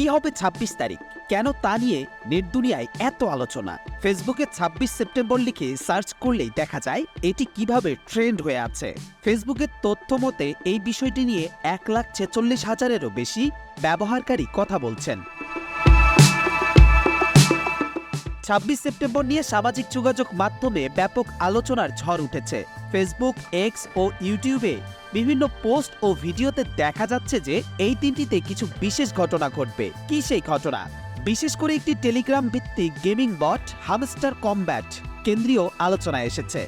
কি হবে ২৬ তারিখ, কেন তা নিয়ে নেট দুনিয়ায় এত আলোচনা। ফেসবুকে ২৬ সেপ্টেম্বর লিখে সার্চ করলেই দেখা যায় এটি কিভাবে ট্রেন্ড হয়ে আছে। ফেসবুকের তথ্য মতে এই বিষয়টি নিয়ে ১,৪৬,০০০-এরও বেশি ব্যবহারকারী কথা বলছেন। ২৬ সেপ্টেম্বর নিয়ে সামাজিক যোগাযোগ মাধ্যমে ব্যাপক আলোচনার ঝড় উঠেছে। ফেসবুক, এক্স ও ইউটিউবে বিভিন্ন পোস্ট ও ভিডিওতে দেখা যাচ্ছে যে এই দিনটিতে কিছু বিশেষ ঘটনা ঘটবে। কি সেই ঘটনা? বিশেষ করে একটি টেলিগ্রাম ভিত্তিক গেমিং বট হামস্টার কমব্যাট কেন্দ্রীয় আলোচনায় এসেছে।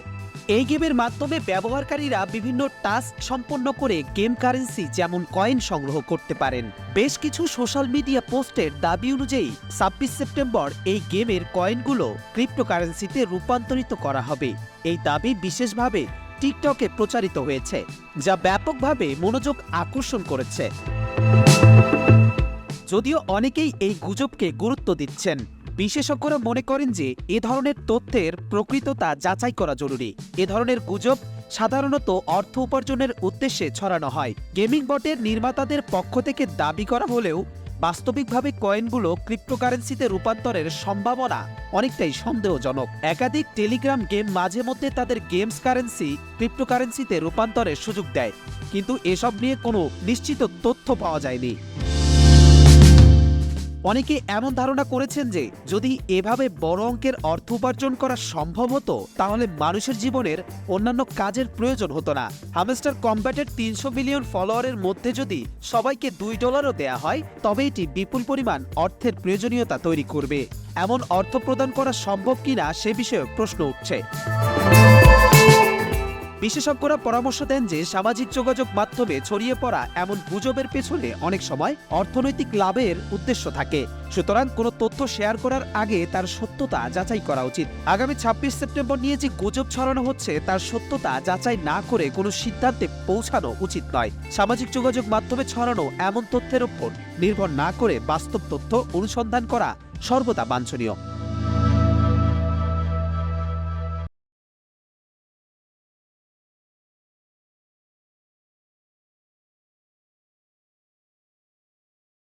এই গেমের মাধ্যমে ব্যবহারকারীরা বিভিন্ন টাস্ক সম্পন্ন করে গেম কারেন্সি যেমন কয়েন সংগ্রহ করতে পারেন। বেশ কিছু সোশ্যাল মিডিয়া পোস্টের দাবি অনুযায়ী ২৬ সেপ্টেম্বর এই গেমের কয়েনগুলো ক্রিপ্টোকারেন্সিতে রূপান্তরিত করা হবে। এই দাবি বিশেষভাবে টিকটকে প্রচারিত হয়েছে, যা ব্যাপকভাবে মনোযোগ আকর্ষণ করেছে। যদিও অনেকেই এই গুজবকে গুরুত্ব দিচ্ছেন, বিশেষজ্ঞরা মনে করেন যে এ ধরনের তথ্যের প্রকৃততা যাচাই করা জরুরি। এ ধরনের গুজব সাধারণত অর্থ উপার্জনের উদ্দেশ্যে ছড়ানো হয়। গেমিং বটের নির্মাতাদের পক্ষ থেকে দাবি করা হলেও বাস্তবিকভাবে কয়েনগুলো ক্রিপ্টোকারেন্সিতে রূপান্তরের সম্ভাবনা অনেকটাই সন্দেহজনক। একাধিক টেলিগ্রাম গেম মাঝে মধ্যে তাদের গেমস কারেন্সি ক্রিপ্টোকারেন্সিতে রূপান্তরের সুযোগ দেয়, কিন্তু এসব নিয়ে কোনো নিশ্চিত তথ্য পাওয়া যায়নি। অনেকে এমন ধারণা করেছেন যে যদি এভাবে বড় অঙ্কের অর্থ উপার্জন করা সম্ভব হতো তাহলে মানুষের জীবনের অন্যান্য কাজের প্রয়োজন হতো না। হামস্টার কমব্যাটের ৩০০ মিলিয়ন ফলোয়ারের মধ্যে যদি সবাইকে $2ও দেয়া হয় তবে এটি বিপুল পরিমাণ অর্থের প্রয়োজনীয়তা তৈরি করবে। এমন অর্থ প্রদান করা সম্ভব কিনা সে বিষয়ে প্রশ্ন উঠছে। বিশেষজ্ঞরা পরামর্শ দেন যে সামাজিক যোগাযোগ মাধ্যমে ছড়িয়ে পড়া এমন গুজবের পেছনে অনেক সময় অর্থনৈতিক লাভের উদ্দেশ্য থাকে। সুতরাং কোনো তথ্য শেয়ার করার আগে তার সত্যতা যাচাই করা উচিত। আগামী ২৬ সেপ্টেম্বর নিয়ে যে গুজব ছড়ানো হচ্ছে তার সত্যতা যাচাই না করে কোনো সিদ্ধান্তে পৌঁছানো উচিত নয়। সামাজিক যোগাযোগ মাধ্যমে ছড়ানো এমন তথ্যের উপর নির্ভর না করে বাস্তব তথ্য অনুসন্ধান করা সর্বদা বাঞ্ছনীয়।